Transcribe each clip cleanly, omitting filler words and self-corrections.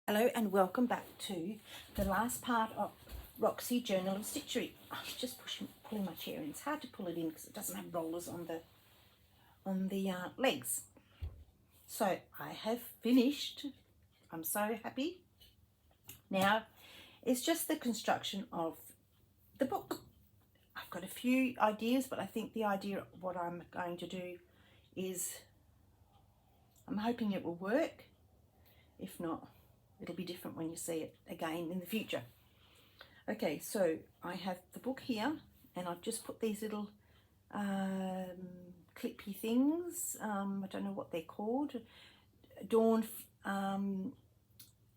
Hello and welcome back to the last part of Roxy Journal of Stitchery. I'm just pulling my chair in. It's hard to pull it in because it doesn't have rollers on the legs. So I have finished. I'm so happy. Now it's just the construction of the book. I've got a few ideas, but I think the idea of what I'm going to do is I'm hoping it will work. If not, it'll be different when you see it again in the future. Okay, so I have the book here and I've just put these little clippy things. I don't know what they're called. Dawn, on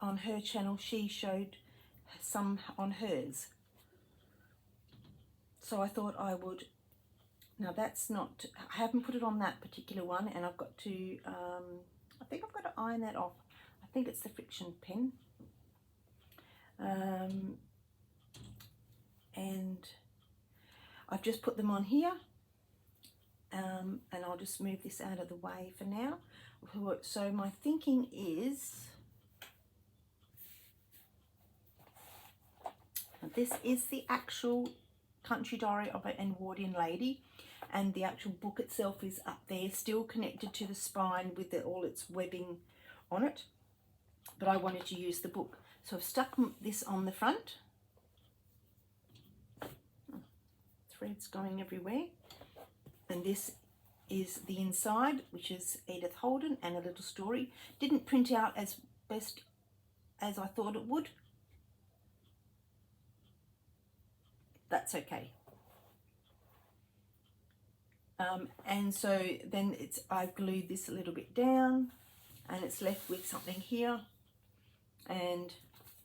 her channel, she showed some on hers. So I thought I would, now that's not, I haven't put it on that particular one, and I've got to, I think I've got to iron that off. I think it's the friction pen. And I've just put them on here, and I'll just move this out of the way for now. So my thinking is, this is the actual Country Diary of an Edwardian Lady, and the actual book itself is up there, still connected to the spine with all its webbing on it, but I wanted to use the book. So I've stuck this on the front. Threads going everywhere. And this is the inside, which is Edith Holden and a little story. Didn't print out as best as I thought it would. That's okay. And so then I've glued this a little bit down, and it's left with something here and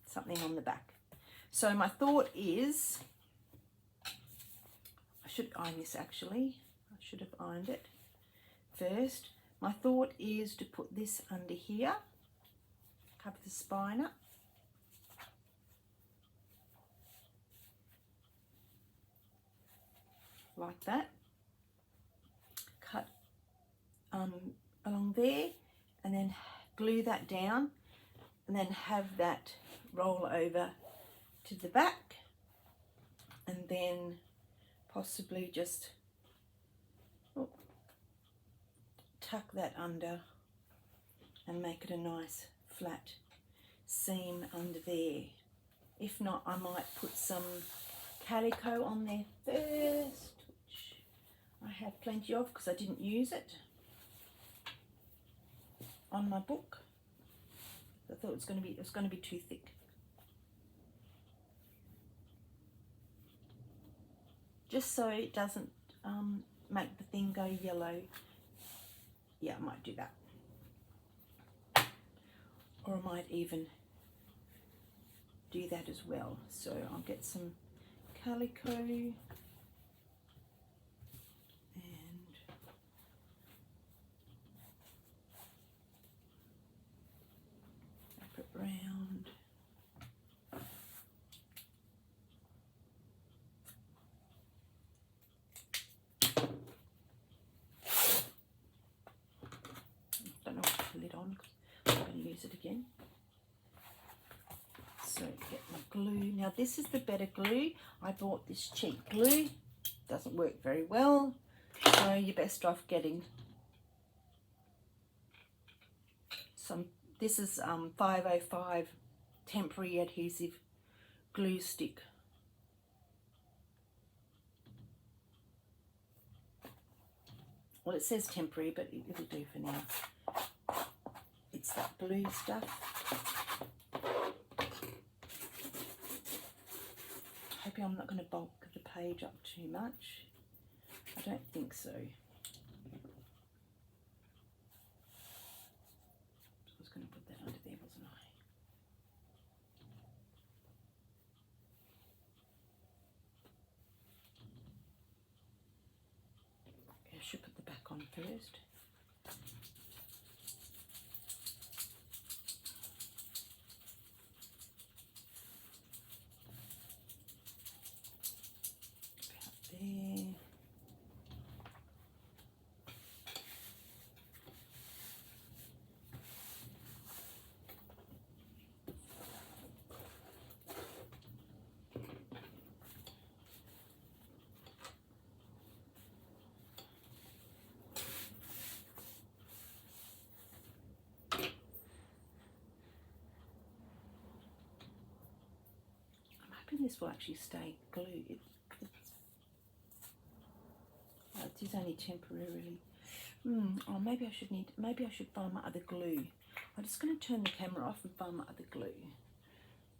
something on the back. So my thought is, I should iron this actually. I should have ironed it first. My thought is to put this under here, cover the spine up. Like that. Cut along there, and then glue that down, and then have that roll over to the back, and then possibly just tuck that under and make it a nice flat seam under there. If not, I might put some calico on there first, which I have plenty of because I didn't use it on my book. I thought it was going to be too thick. Just so it doesn't make the thing go yellow. Yeah, I might do that. Or I might even do that as well. So I'll get some calico and wrap it round. Don't know what to put the lid on because I'm going to use it again. So get my glue. Now this is the better glue. I bought this cheap glue. Doesn't work very well. So you're best off getting some. This is 505 temporary adhesive glue stick. Well, it says temporary, but it'll do for now. It's that blue stuff. Hoping I'm not going to bulk the page up too much. I don't think so. I was going to put that under there, wasn't I? I should put the back on first. About there. hoping this will actually stay glued. It is only temporarily. Oh, maybe I should find my other glue. I'm just going to turn the camera off and find my other glue,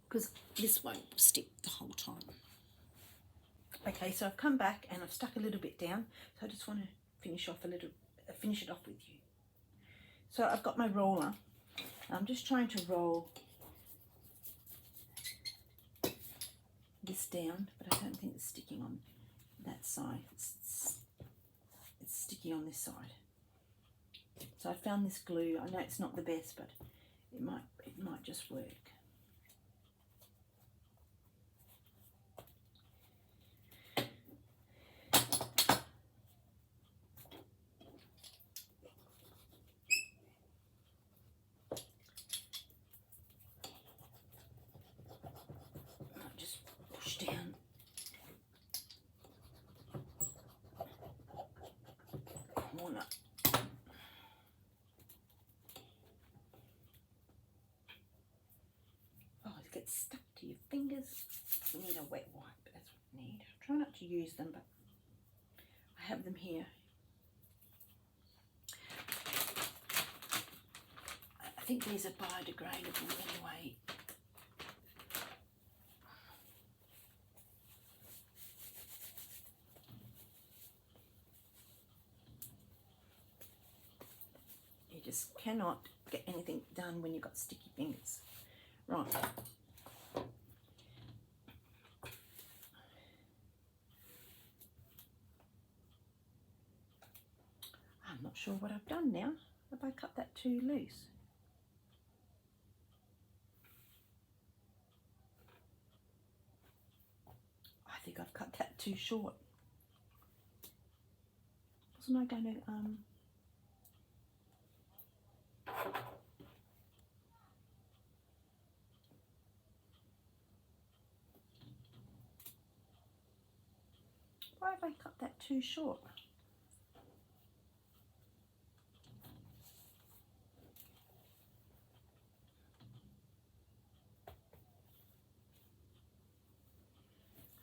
because this won't stick the whole time. Okay, so I've come back and I've stuck a little bit down, so I just want to finish it off with you. So I've got my roller. I'm just trying to roll this down, but I don't think it's sticking on that side. It's sticky on this side. So I found this glue. I know it's not the best, but it might just work. I'll just push down. Corner. Oh, it gets stuck to your fingers. You need a wet wipe, that's what you need. I try not to use them, but I have them here. I think these are biodegradable anyway. You just cannot get anything done when you've got sticky fingers. Right. I'm not sure what I've done now. Have I cut that too loose? I think I've cut that too short. Wasn't I going to why have I cut that too short?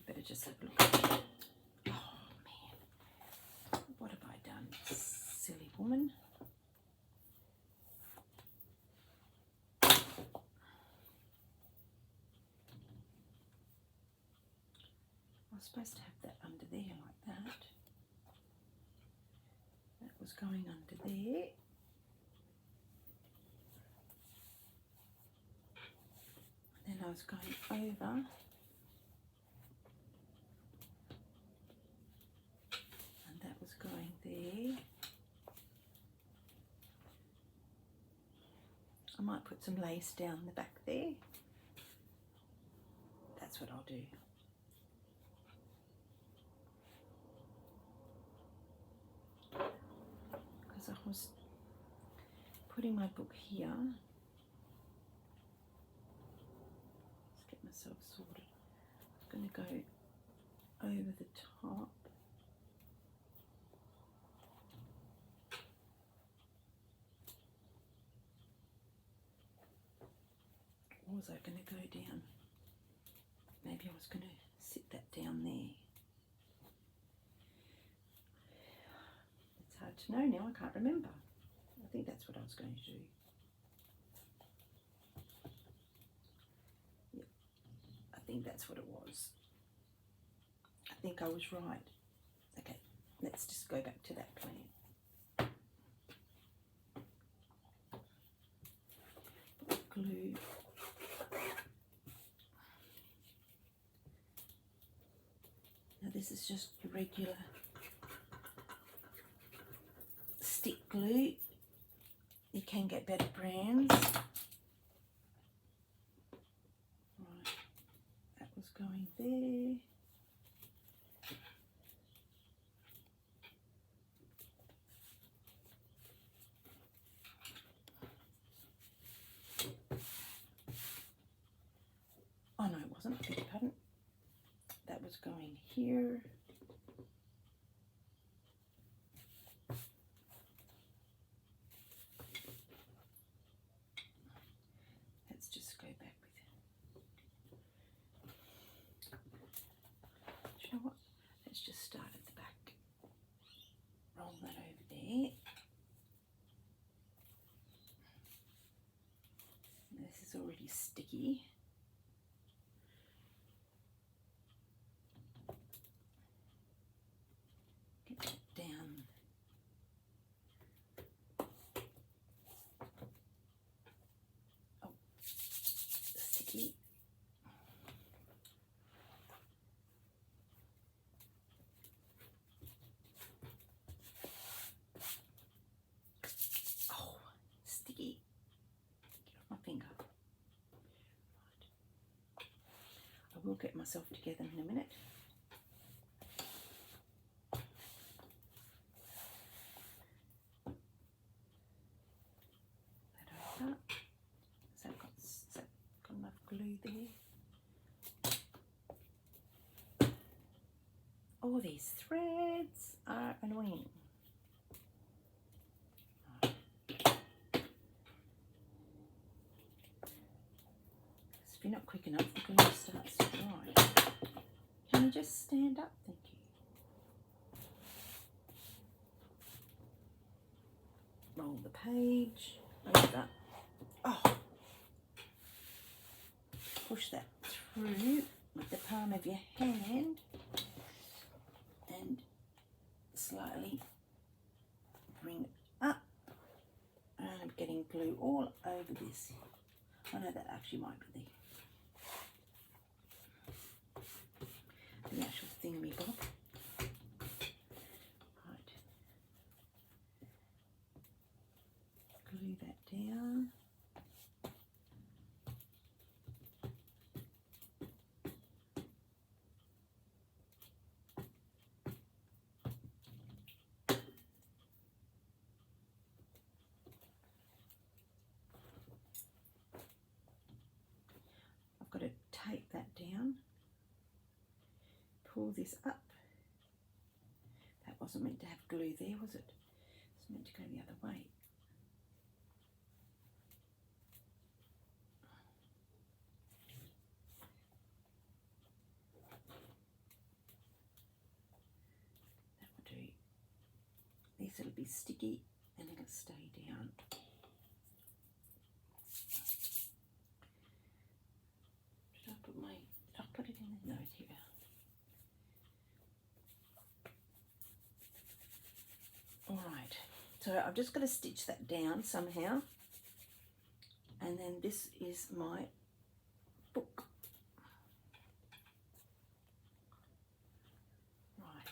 Better just have a look at it. Oh man, what have I done, silly woman? I was supposed to have that under there like that. That was going under there. Then I was going over. And that was going there. I might put some lace down the back there. That's what I'll do. Because I was putting my book here. Let's get myself sorted. I'm going to go over the top. Or was I going to go down? Maybe I was going to sit that down there. It's hard to know now, I can't remember. I think that's what I was going to do. Yep, I think that's what it was. I think I was right. Okay, let's just go back to that plan. Glue. Now this is just your regular stick glue. You can get better brands. Right, that was going there. Oh no, it wasn't. Beg your pardon. That was going here. Let's just go back with it. is already sticky. Get that down. Oh, sticky. Oh, sticky. Get off my finger. Right. I will get myself together in a minute. Has that got enough glue there? Oh, these threads are annoying. If you're not quick enough, the glue starts to dry. Can you just stand up? Thank you. Roll the page over. Oh, push that through with the palm of your hand and slightly bring it up. And I'm getting glue all over this. I know that actually might be the actual thingy-bob. Right. Glue that down. I've got to tape that down. Pull this up. That wasn't meant to have glue there, was it? It's meant to go the other way. That will do. These will be sticky and they're going to stay down. I'll put it in the note here. Alright, so I've just got to stitch that down somehow. And then this is my book. Right.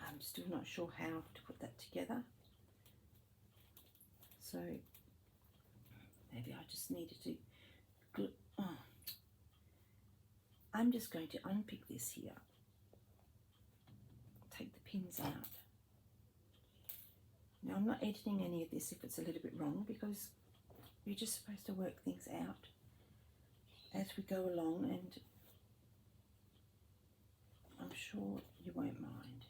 I'm still not sure how to put that together. So maybe I just needed to glue. Oh. I'm just going to unpick this here. Take the pins out. Now I'm not editing any of this if it's a little bit wrong, because you're just supposed to work things out as we go along, and I'm sure you won't mind.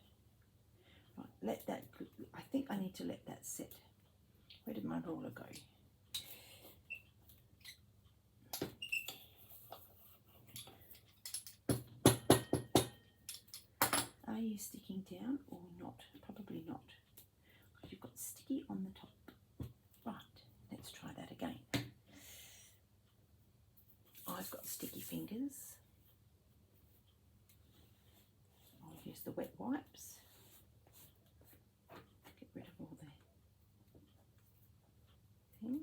Right, let that, I think I need to let that sit. Where did my roller go? Are you sticking down or not? Probably not, because you've got sticky on the top. Right, let's try that again. I've got sticky fingers. I'll use the wet wipes. Get rid of all the thing.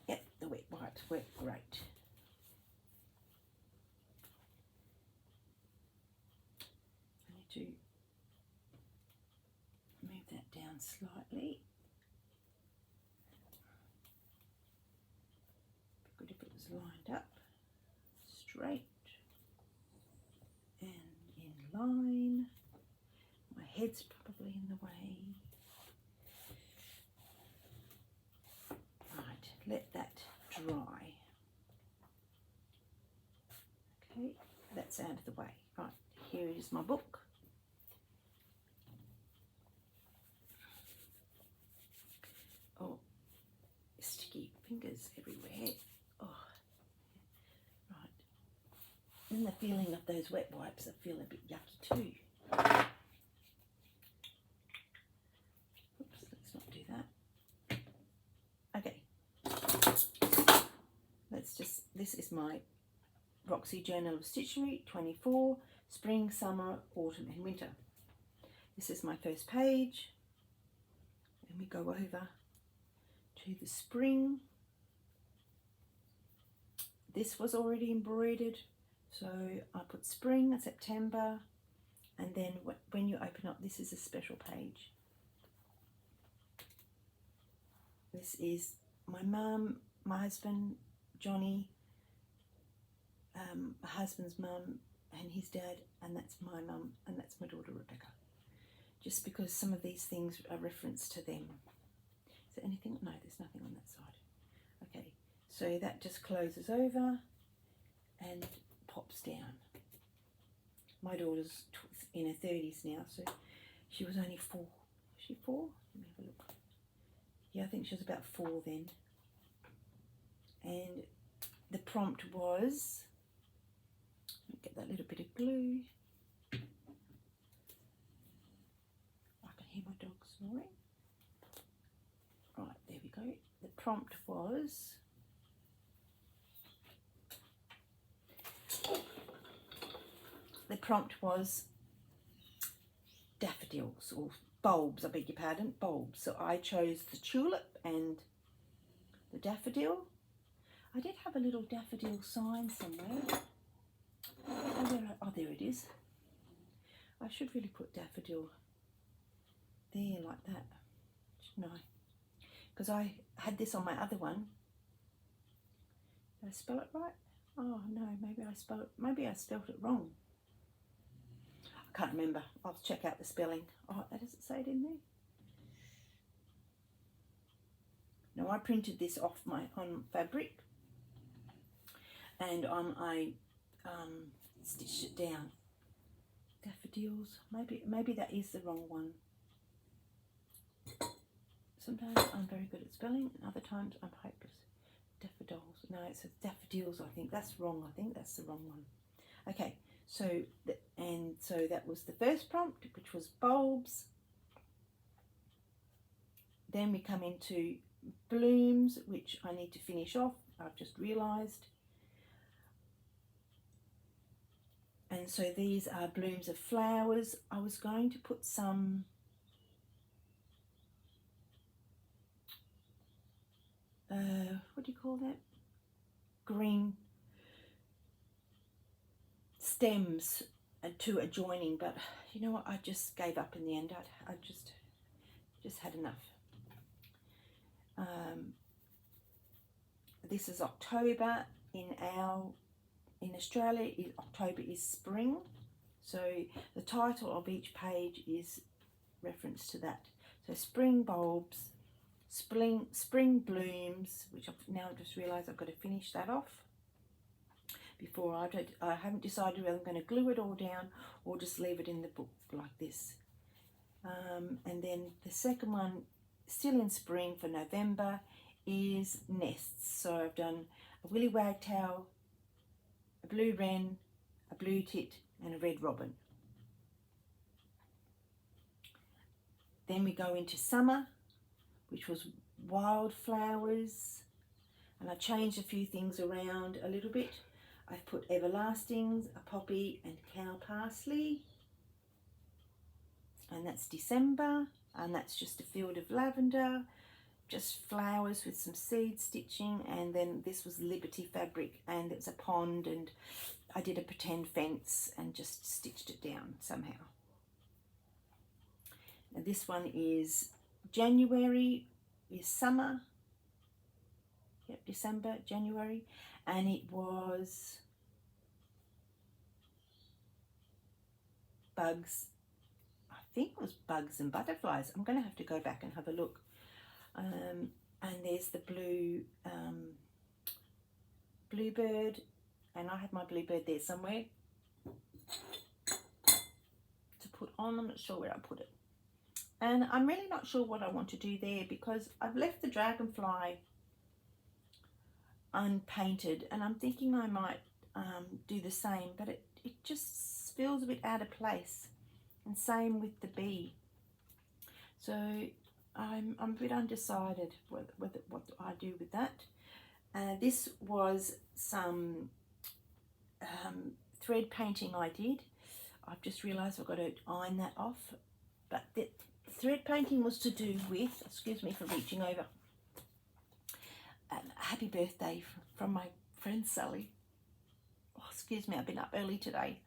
Yep, the wet wipes work great. I need to move that down slightly. Be good if it was lined up, straight and in line. My head's probably in the way. Right, let that dry. Okay, that's out of the way. Right, here is my book. Oh, sticky fingers everywhere. Oh, right. And the feeling of those wet wipes, I feel a bit yucky too. this is my Roxy Journal of Stitchery 24, Spring, Summer, Autumn and Winter. This is my first page. Then we go over to the spring. This was already embroidered, so I put spring, September, and then when you open up, this is a special page. This is my mum, my husband, Johnny, my husband's mum and his dad, and that's my mum, and that's my daughter Rebecca. Just because some of these things are referenced to them. Is there anything? No, there's nothing on that side. Okay, so that just closes over and pops down. My daughter's in her 30s now, so she was only 4. Was she 4? Let me have a look. Yeah, I think she was about 4 then. And the prompt was, get that little bit of glue. I can hear my dog snoring. Right, there we go. The prompt was, daffodils, or bulbs, I beg your pardon, bulbs. So I chose the tulip and the daffodil. I did have a little daffodil sign somewhere. Oh, there it is. I should really put daffodil there like that, shouldn't I? Because I had this on my other one. Did I spell it right? Oh no, maybe I spelled it wrong. I can't remember. I'll check out the spelling. Oh, does it say it in there? No, I printed this off on fabric, and I stitched it down. Daffodils. Maybe that is the wrong one. Sometimes I'm very good at spelling, and other times I'm hopeless. Daffodils. No, it says daffodils. I think that's wrong. I think that's the wrong one. Okay, so that was the first prompt, which was bulbs. Then we come into blooms, which I need to finish off. I've just realised. And so these are blooms of flowers. I was going to put some what do you call that? Green stems to adjoining, but you know what? I just gave up in the end. I just had enough. This is October. In Australia, October is spring, so the title of each page is reference to that. So spring bulbs, spring blooms, which I've now just realised I've got to finish that off before I haven't decided whether I'm going to glue it all down or just leave it in the book like this. And then the second one, still in spring for November, is nests. So I've done a willy wagtail, a blue wren, a blue tit and a red robin. Then we go into summer, which was wildflowers, and I changed a few things around a little bit. I've put everlastings, a poppy and cow parsley, and that's December, and that's just a field of lavender, just flowers with some seed stitching, and then this was Liberty fabric, and it's a pond, and I did a pretend fence and just stitched it down somehow. And this one is January, is summer. Yep, December, January, and it was bugs. I think it was bugs and butterflies. I'm going to have to go back and have a look. And there's the blue bluebird, and I have my bluebird there somewhere to put on. I'm not sure where I put it, and I'm really not sure what I want to do there, because I've left the dragonfly unpainted, and I'm thinking I might do the same, but it just feels a bit out of place, and same with the bee. So I'm a bit undecided what I do with that. This was some thread painting I did. I've just realised I've got to iron that off. But the thread painting was to do with, excuse me for reaching over, happy birthday from my friend Sally. Oh, excuse me, I've been up early today.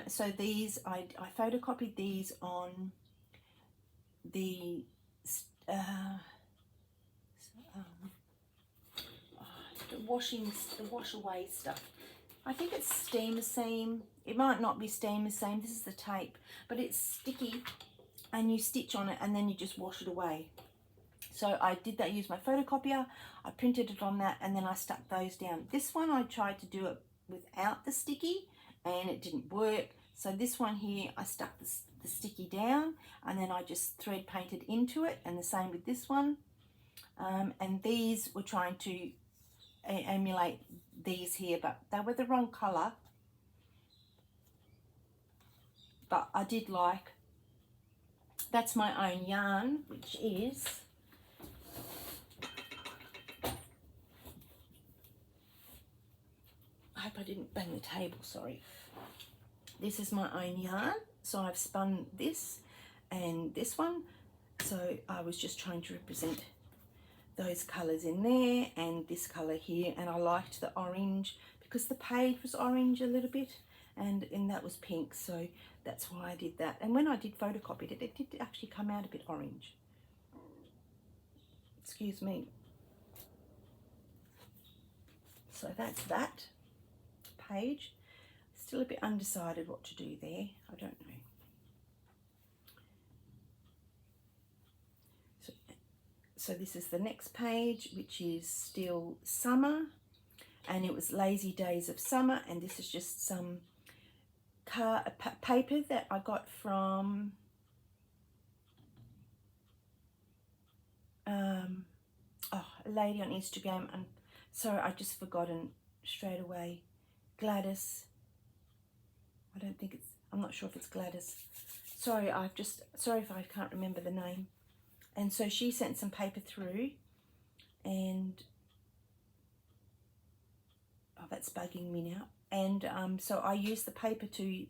So these, I photocopied these on the the wash away stuff. I think it's steamer seam. It might not be steamer seam. This is the tape, but it's sticky, and you stitch on it, and then you just wash it away. So I did that. Use my photocopier. I printed it on that, and then I stuck those down. This one I tried to do it without the sticky, and it didn't work. So this one here, I stuck the sticky down, and then I just thread painted into it, and the same with this one. And these were trying to emulate these here, but they were the wrong colour. But I did like, that's my own yarn, which is I hope I didn't bang the table, sorry. This is my own yarn, so I've spun this and this one. So I was just trying to represent those colours in there and this colour here, and I liked the orange because the page was orange a little bit, and that was pink, so that's why I did that. And when I did photocopy it, it did actually come out a bit orange. Excuse me. So that's that page. Still a bit undecided what to do there. I don't know. So this is the next page, which is still summer, and it was Lazy Days of Summer, and this is just some paper that I got from a lady on Instagram, and sorry, I just forgotten straight away. Gladys. I'm not sure if it's Gladys. Sorry, sorry if I can't remember the name. And so she sent some paper through, and oh, that's bugging me now. And so I used the paper to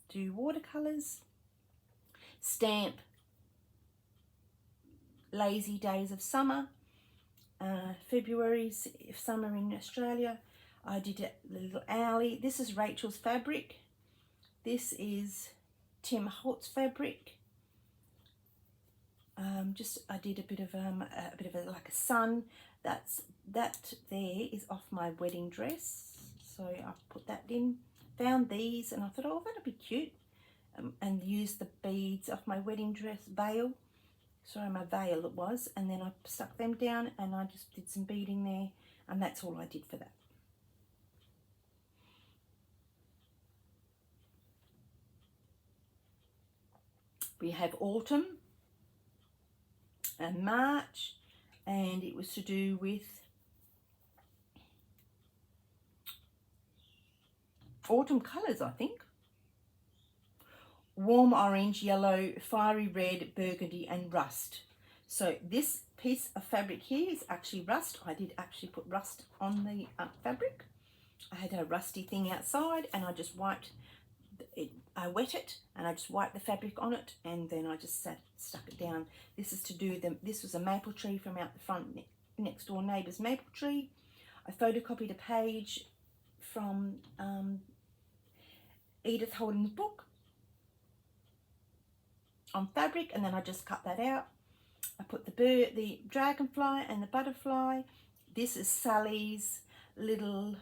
do watercolours, stamp Lazy Days of Summer, February's summer in Australia. I did a little owlie. This is Rachel's fabric. This is Tim Holtz fabric. I did a bit of like a sun. That there is off my wedding dress, so I put that in. Found these and I thought, oh, that'd be cute, and used the beads off my wedding dress veil. Sorry, my veil it was, and then I stuck them down and I just did some beading there, and that's all I did for that. We have autumn and March, and it was to do with autumn colours, I think. Warm orange, yellow, fiery red, burgundy and rust. So this piece of fabric here is actually rust. I did actually put rust on the fabric. I had a rusty thing outside, and I just wiped it. I wet it and I just wiped the fabric on it, and then I just stuck it down. This is to do this was a maple tree from out the front, next door neighbour's maple tree. I photocopied a page from Edith Holden's book on fabric, and then I just cut that out. I put the dragonfly and the butterfly. This is Sally's little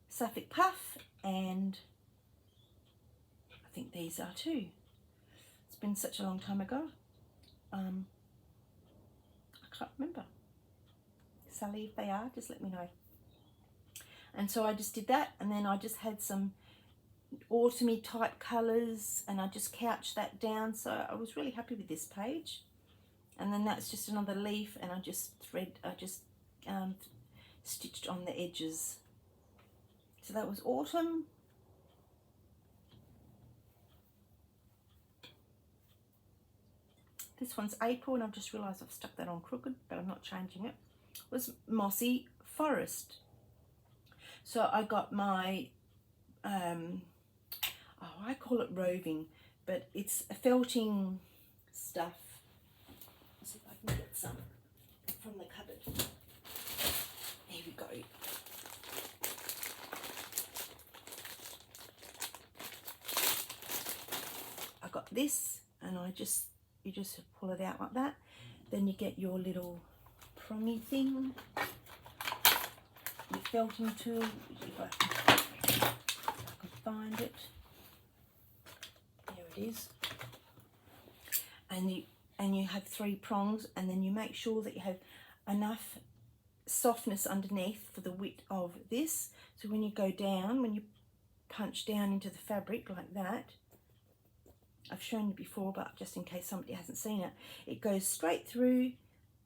Suffolk puff, and I think these are too. It's been such a long time ago. I can't remember. Sally, if they are, just let me know. And so I just did that, and then I just had some autumny type colours, and I just couched that down. So I was really happy with this page. And then that's just another leaf, and I just stitched on the edges. So that was autumn. This one's April, and I've just realised I've stuck that on crooked, but I'm not changing it. was mossy forest. So I got my, I call it roving, but it's a felting stuff. Let's see if I can get some from the cupboard. Here we go. I got this, and you just pull it out like that. Then you get your little prongy thing, your felting tool, if I can find it. There it is. And you have 3 prongs, and then you make sure that you have enough softness underneath for the width of this. So when you go down, when you punch down into the fabric like that, I've shown you before, but just in case somebody hasn't seen it, it goes straight through.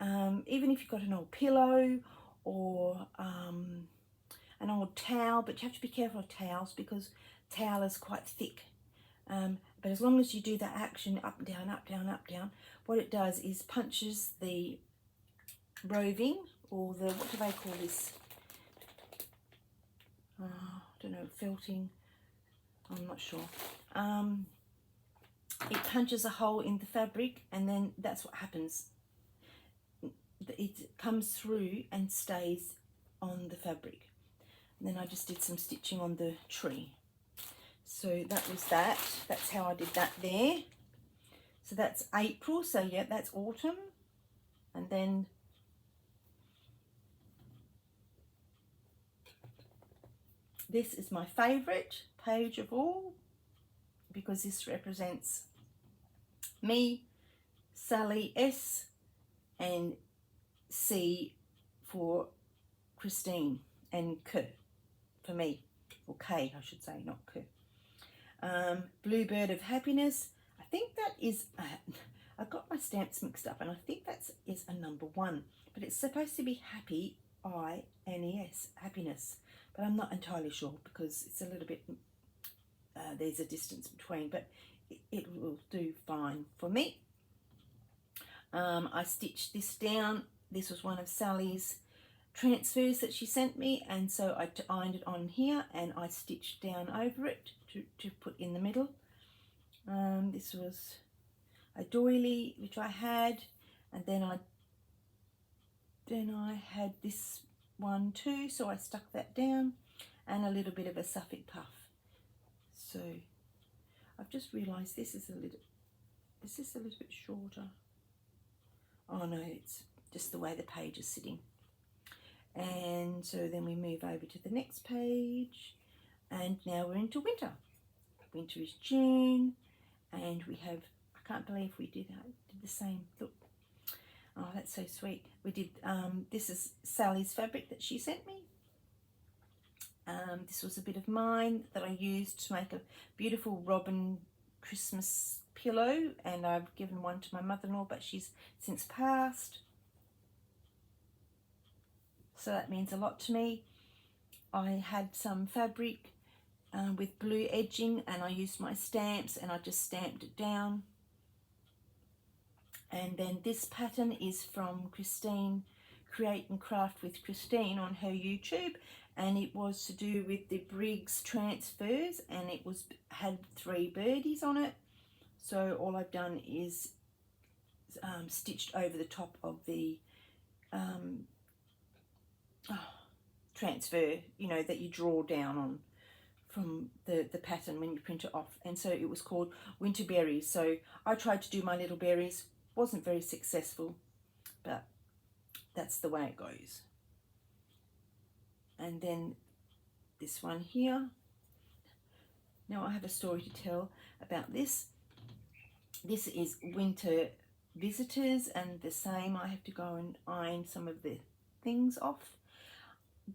Even if you've got an old pillow or an old towel, but you have to be careful of towels because towel is quite thick. But as long as you do that action up, down, up, down, up, down, what it does is punches the roving, or the, what do they call this? I don't know, felting, I'm not sure. It punches a hole in the fabric, and then that's what happens. It comes through and stays on the fabric. And then I just did some stitching on the tree. So that was that. That's how I did that there. So that's April. So yeah, that's autumn. And then this is my favourite page of all, because this represents me, Sally S, and C for Christine, and K for me, or K I should say, not K. Bluebird of Happiness. I think that is, I got my stamps mixed up, and I think that is a number 1, but it's supposed to be happy, I-N-E-S, happiness, but I'm not entirely sure because it's a little bit, there's a distance between, but it will do fine for me. I stitched this down. This was one of Sally's transfers that she sent me, and so I ironed it on here and I stitched down over it to put in the middle. This was a doily which I had, and then I had this one too, so I stuck that down, and a little bit of a Suffolk puff. So I've just realised this is this a little bit shorter? Oh no, it's just the way the page is sitting. And so then we move over to the next page, and now we're into winter. Winter is June, and we have, I can't believe we did the same, look. Oh, that's so sweet. We did, this is Sally's fabric that she sent me. This was a bit of mine that I used to make a beautiful robin Christmas pillow, and I've given one to my mother-in-law, but she's since passed. So that means a lot to me. I had some fabric with blue edging, and I used my stamps and I just stamped it down. And then this pattern is from Christine, Create and Craft with Christine, on her YouTube, and it was to do with the Briggs transfers, and it had 3 birdies on it. So all I've done is stitched over the top of the transfer, you know, that you draw down on from the pattern when you print it off. And so it was called Winter Berries. So I tried to do my little berries, wasn't very successful, but that's the way it goes. And then this one here. Now I have a story to tell about this. This is Winter Visitors, and the same, I have to go and iron some of the things off.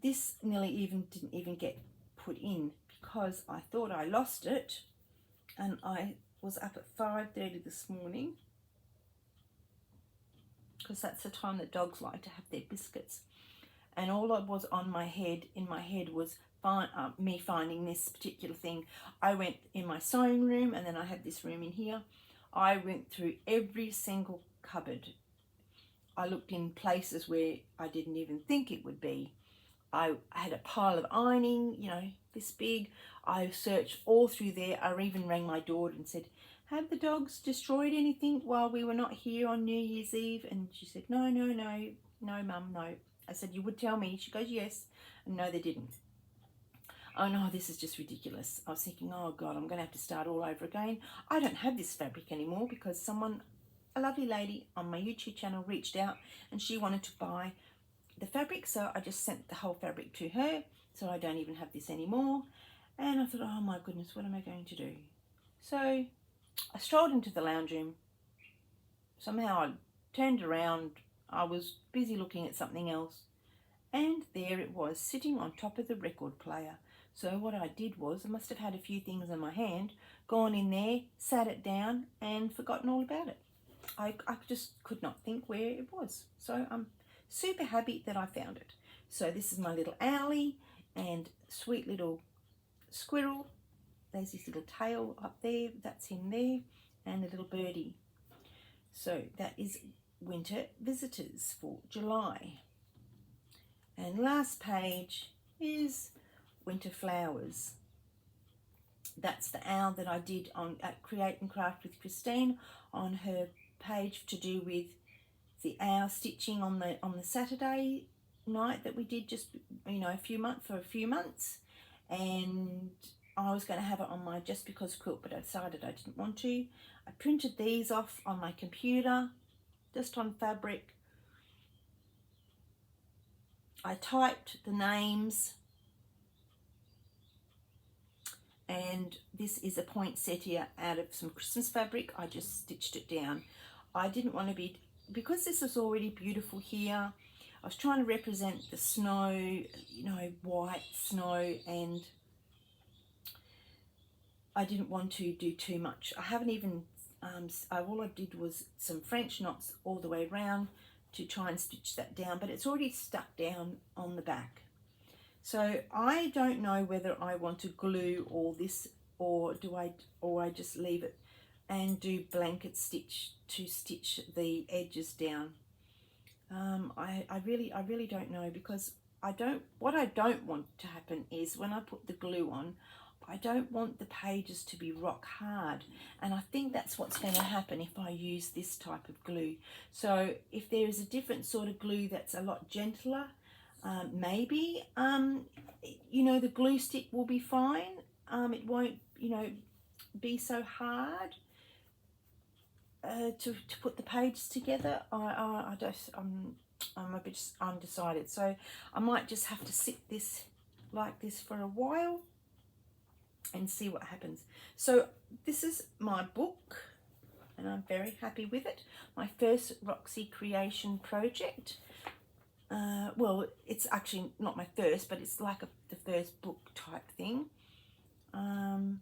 This nearly didn't even get put in because I thought I lost it, and I was up at 5:30 this morning because that's the time that dogs like to have their biscuits. And all I was in my head was me finding this particular thing. I went in my sewing room, and then I have this room in here. I went through every single cupboard. I looked in places where I didn't even think it would be. I had a pile of ironing, you know, this big. I searched all through there. I even rang my daughter and said, have the dogs destroyed anything while we were not here on New Year's Eve? And she said, no, Mum, no. I said, you would tell me. She goes, yes. And no, they didn't. Oh no, this is just ridiculous. I was thinking, oh God, I'm going to have to start all over again. I don't have this fabric anymore because someone, a lovely lady on my YouTube channel, reached out and she wanted to buy the fabric. So I just sent the whole fabric to her. So I don't even have this anymore. And I thought, oh my goodness, what am I going to do? So I strolled into the lounge room. Somehow I turned around. I was busy looking at something else. And there it was, sitting on top of the record player. So what I did was, I must have had a few things in my hand, gone in there, sat it down and forgotten all about it. I just could not think where it was. So I'm super happy that I found it. So this is my little owlie and sweet little squirrel. There's his little tail up there, that's him there, and a little birdie. So that is winter visitors for July. And last page is winter flowers. That's the owl that I did on at Create and Craft with Christine on her page to do with the owl stitching on the Saturday night that we did, just, you know, for a few months. And I was going to have it on my Just Because quilt, but I decided I didn't want to. I printed these off on my computer, just on fabric. I typed the names, and this is a poinsettia out of some Christmas fabric. I just stitched it down. I didn't want to be, because this is already beautiful here, I was trying to represent the snow, you know, white snow, and I didn't want to do too much. I haven't even, all I did was some French knots all the way around to try and stitch that down, but it's already stuck down on the back. So I don't know whether I want to glue all this, or I just leave it and do blanket stitch to stitch the edges down. I really don't know, because what I don't want to happen is when I put the glue on, I don't want the pages to be rock hard, and I think that's what's going to happen if I use this type of glue. So if there is a different sort of glue that's a lot gentler, maybe, you know, the glue stick will be fine. It won't, you know, be so hard to put the pages together. I'm a bit undecided, so I might just have to sit this like this for a while and see what happens. So this is my book, and I'm very happy with it. My first Roxy creation project. Well, it's actually not my first, but it's like the first book type thing. And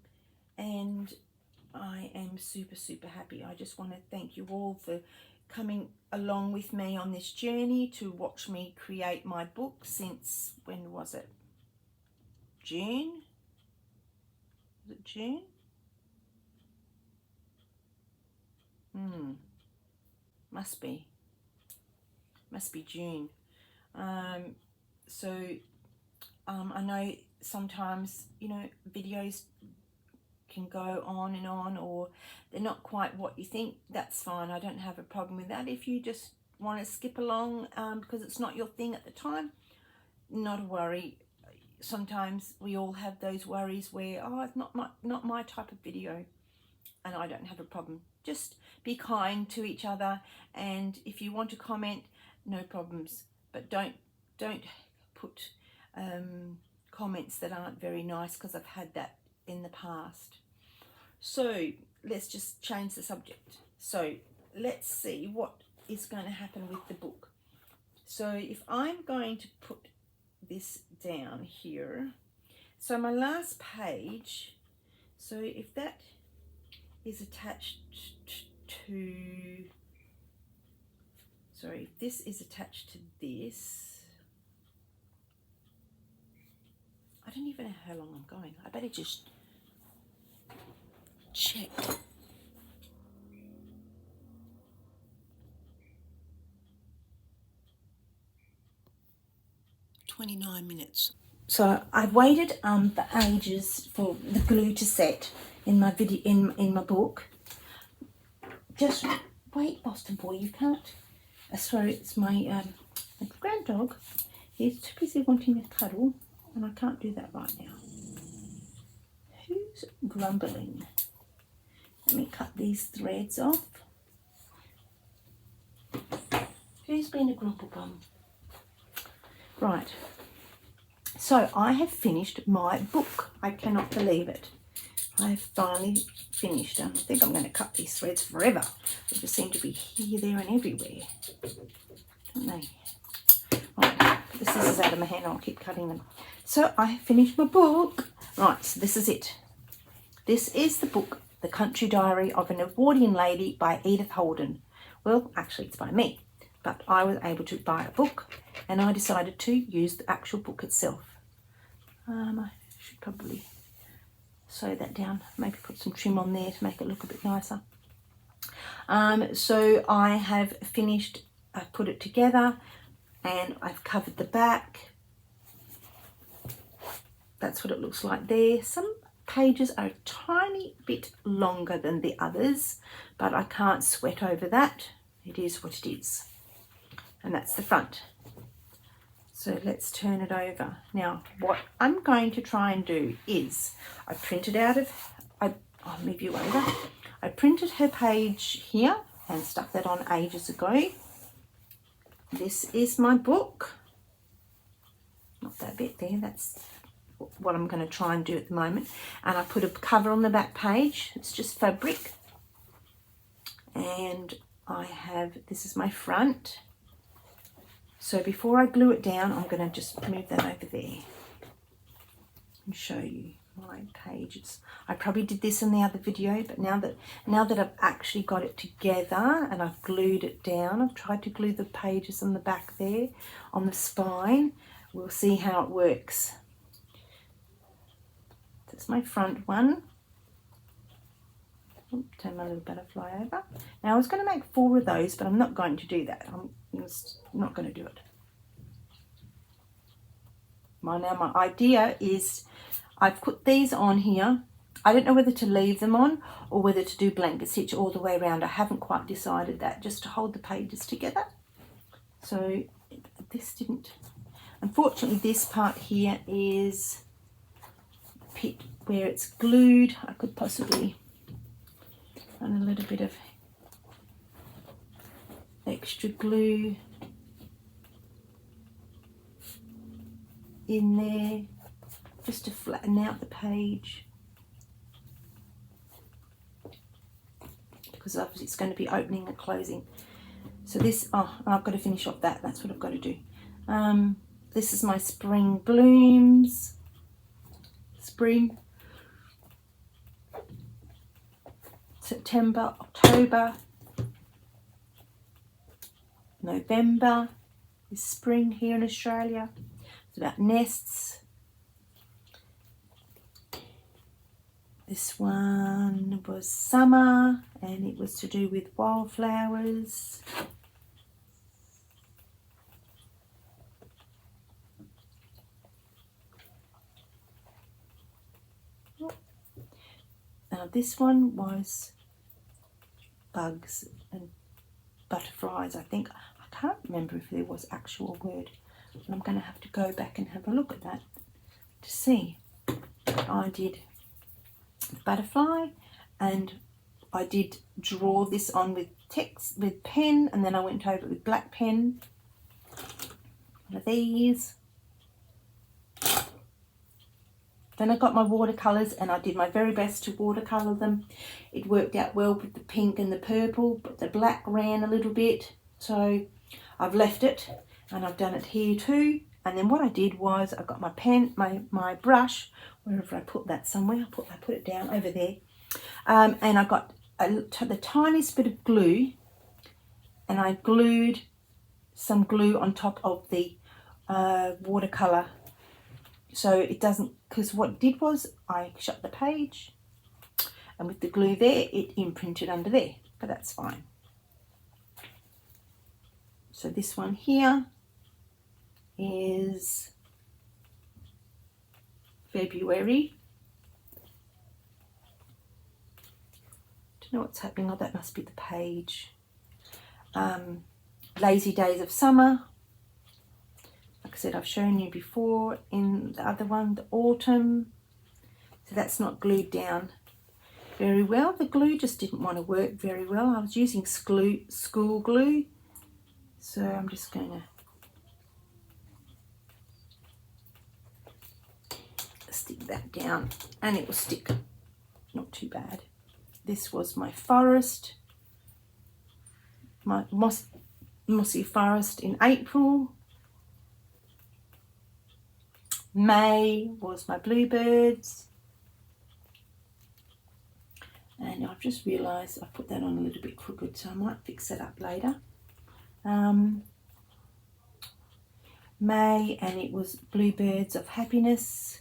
I am super happy. I just want to thank you all for coming along with me on this journey to watch me create my book since, when was it? June? Was it June? Must be June. I know sometimes, you know, videos can go on and on, or they're not quite what you think. That's fine. I don't have a problem with that. If you just want to skip along because it's not your thing at the time, not a worry. Sometimes we all have those worries where, oh, it's not my type of video, and I don't have a problem. Just be kind to each other, and if you want to comment, no problems, but don't put comments that aren't very nice, because I've had that in the past. So let's just change the subject. So let's see what is going to happen with the book. So if I'm going to put this down here, so my last page, so if that is attached to, sorry, if this is attached to this, I don't even know how long I'm going. I better just check. 29 minutes. So I've waited for ages for the glue to set in my video in my book. Just wait, Boston boy, you can't. Sorry, it's my grand dog. He's too busy wanting a cuddle, and I can't do that right now. Who's grumbling? Let me cut these threads off. Who's been a grumble bum? Right. So I have finished my book. I cannot believe it. I've finally finished. I think I'm going to cut these threads forever. They just seem to be here, there and everywhere, don't they? Right, the scissors out of my hand, I'll keep cutting them. So I have finished my book. Right, so this is it. This is the book, The Country Diary of an Edwardian Lady by Edith Holden. Well, actually it's by me, but I was able to buy a book and I decided to use the actual book itself. I should probably sew that down, maybe put some trim on there to make it look a bit nicer. So I have finished, I've put it together and I've covered the back. That's what it looks like there. Some pages are a tiny bit longer than the others, but I can't sweat over that. It is what it is. And that's the front. So let's turn it over. Now, what I'm going to try and do is, I printed out of, I'll move you over. I printed her page here and stuck that on ages ago. This is my book. Not that bit there, that's what I'm going to try and do at the moment. And I put a cover on the back page. It's just fabric. And I have, this is my front. So before I glue it down, I'm going to just move that over there and show you my pages. I probably did this in the other video, but now that I've actually got it together and I've glued it down, I've tried to glue the pages on the back there on the spine. We'll see how it works. That's my front one. Turn my little butterfly over. Now I was going to make 4 of those, but I'm not going to do that. I'm just not going to do it. Now my idea is I've put these on here. I don't know whether to leave them on or whether to do blanket stitch all the way around. I haven't quite decided that, just to hold the pages together. So this didn't, unfortunately this part here is a bit where it's glued. I could possibly and a little bit of extra glue in there just to flatten out the page, because obviously it's going to be opening and closing. So this, I've got to finish off that. That's what I've got to do. This is my spring blooms. Spring. September, October, November is spring here in Australia. It's about nests. This one was summer and it was to do with wildflowers. Now this one was bugs and butterflies, I think. I can't remember if there was actual word. I'm going to have to go back and have a look at that to see. I did butterfly and I did draw this on with text, with pen, and then I went over it with black pen. One of these. Then I got my watercolours and I did my very best to watercolour them. It worked out well with the pink and the purple, but the black ran a little bit. So I've left it and I've done it here too. And then what I did was I got my pen, my brush, wherever I put that somewhere, I put it down over there. And I got the tiniest bit of glue and I glued some glue on top of the watercolour. So it doesn't, because what it did was I shut the page and with the glue there, it imprinted under there, but that's fine. So this one here is February. Don't know what's happening. Oh, that must be the page. Lazy Days of Summer. Like I said, I've shown you before in the other one, the autumn. So that's not glued down very well. The glue just didn't want to work very well. I was using school glue. So I'm just going to stick that down and it will stick. Not too bad. This was my forest, my mossy forest in April. May was my bluebirds. And I've just realised I put that on a little bit crooked, so I might fix that up later. May, and it was Bluebirds of Happiness.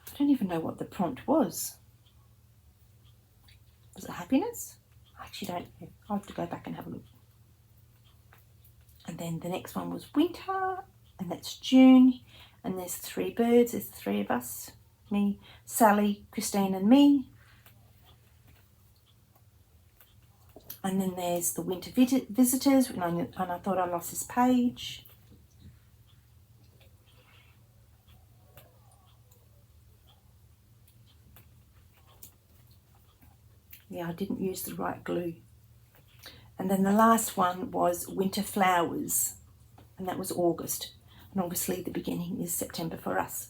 I don't even know what the prompt was. Was it happiness? I actually don't know. I'll have to go back and have a look. And then the next one was winter, and that's June. And there's 3 birds. There's 3 of us. Me, Sally, Christine and me. And then there's the winter visitors. And I thought I lost this page. Yeah, I didn't use the right glue. And then the last one was Winter Flowers, and that was August. And obviously the beginning is September for us.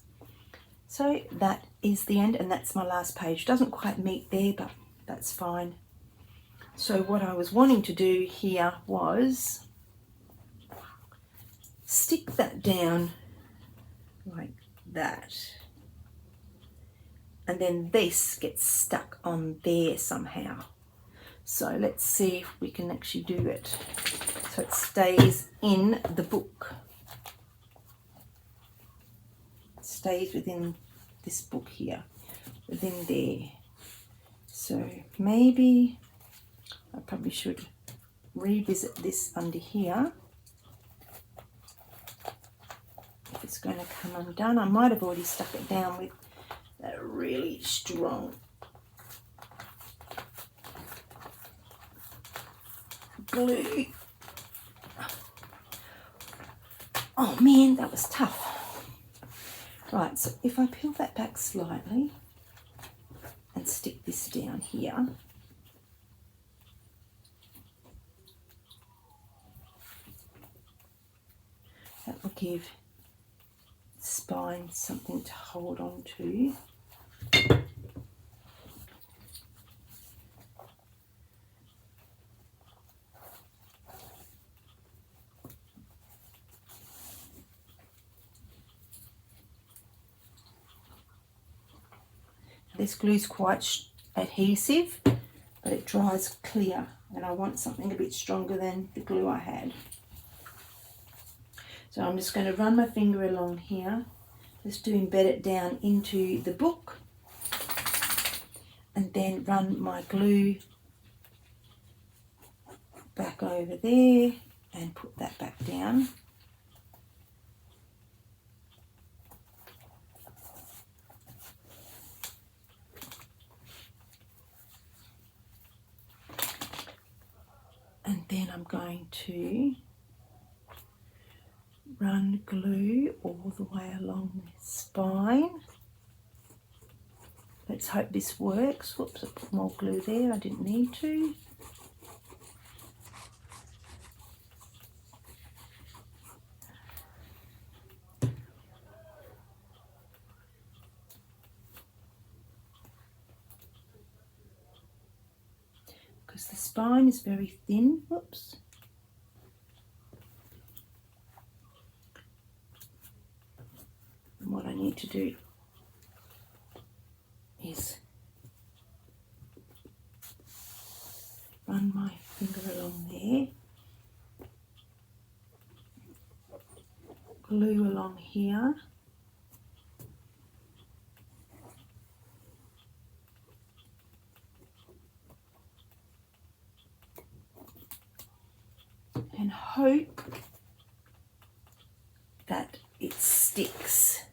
So that is the end, and that's my last page. Doesn't quite meet there, but that's fine. So what I was wanting to do here was stick that down like that. And then this gets stuck on there somehow. So let's see if we can actually do it. So it stays in the book. It stays within this book here, within there. So maybe I probably should revisit this under here. If it's going to come undone. I might have already stuck it down with that really strong glue. Oh man, that was tough. Right, so if I peel that back slightly and stick this down here, that will give spine something to hold on to. This glue is quite adhesive, but it dries clear, and I want something a bit stronger than the glue I had. So I'm just going to run my finger along here, just to embed it down into the book, and then run my glue back over there and put that back down. And then I'm going to run glue all the way along the spine. Let's hope this works. Whoops, I put more glue there. I didn't need to. Because the spine is very thin. Whoops. And what I need to do is run my finger along there, glue along here, and hope that it sticks.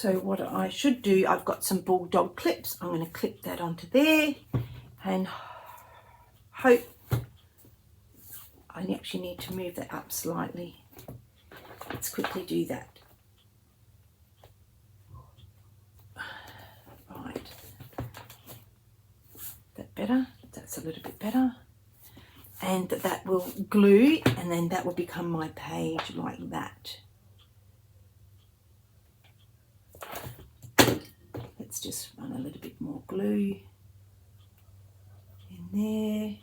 So what I should do, I've got some bulldog clips. I'm going to clip that onto there and hope I actually need to move that up slightly. Let's quickly do that. Right. That better? That's a little bit better. And that will glue, and then that will become my page like that. Let's just run a little bit more glue in there.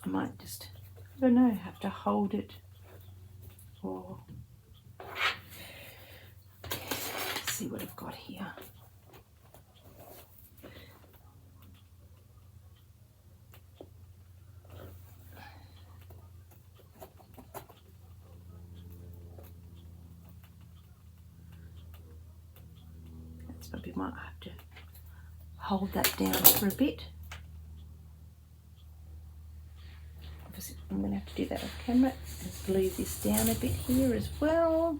I might just, I don't know, have to hold it or see what I've got here. Probably might have to hold that down for a bit. Obviously, I'm going to have to do that off camera and glue this down a bit here as well.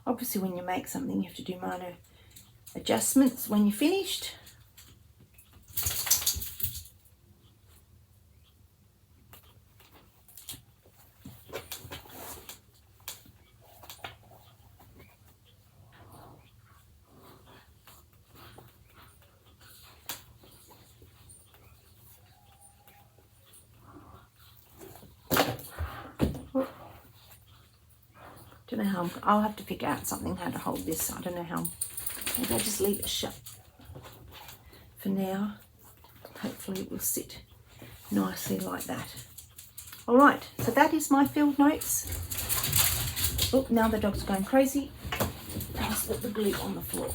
Obviously, when you make something, you have to do minor adjustments when you're finished. Don't know how I'll have to figure out something how to hold this. I don't know how. Maybe I'll just leave it shut for now. Hopefully it will sit nicely like that. All right, so that is my field notes. Oh, now the dog's going crazy. I just put the glue on the floor.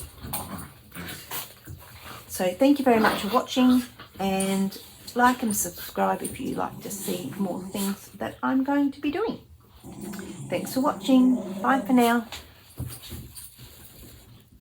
So thank you very much for watching, and like and subscribe if you like to see more things that I'm going to be doing. Thanks for watching. Bye for now.